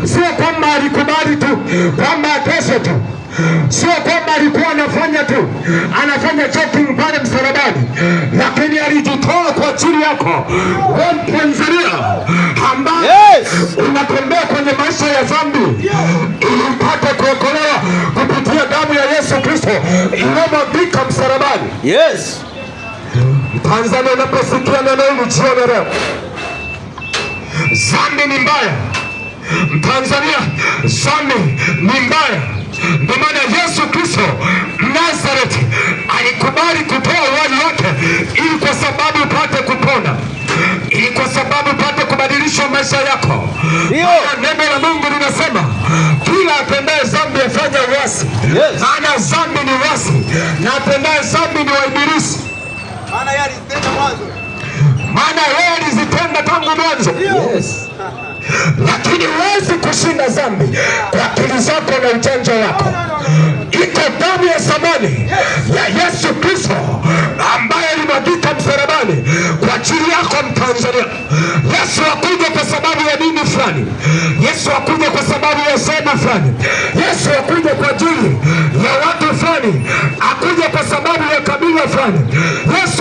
Sio kwamba alikubali tu kwamba ateswe tu, sio kwamba alikuwa anafanya tu, anafanya jogging pale msalabani, lakini alijitoa kwa ajili yako wewe Mtanzania ambaye unatembea kwenye maisha ya dhambi, ili upate kuokolewa kupitia damu ya Yesu Kristo iliyomwagika msalabani. Yes. Tanzania, unaposikia neno hili jioni leo, dhambi ni mbaya. Mtanzania, dhambi ni mbaya. Ndio maana Yesu Kristo Nazareti alikubali kutoa uhai wake ili kwa sababu upate kupona, ili kwa sababu upate kubadilisha maisha yako. Neno la Mungu linasema kila atendaye dhambi afanya uasi. Maana dhambi ni uasi, na atendaye dhambi ni wa Ibilisi. Maana yeye alizitenda tangu mwanzo. Yes. Lakini huwezi kushinda dhambi kwa akili zako na ujanja wako. Iko damu ya thamani ya Yesu Kristo ambaye alimwagika msalabani kwa ajili yako Mtanzania. Yesu hakuja kwa sababu ya dini fulani. Yesu hakuja kwa sababu ya sehemu fulani. Yesu hakuja kwa ajili ya watu fulani. Hakuja kwa sababu ya kabila fulani. Yesu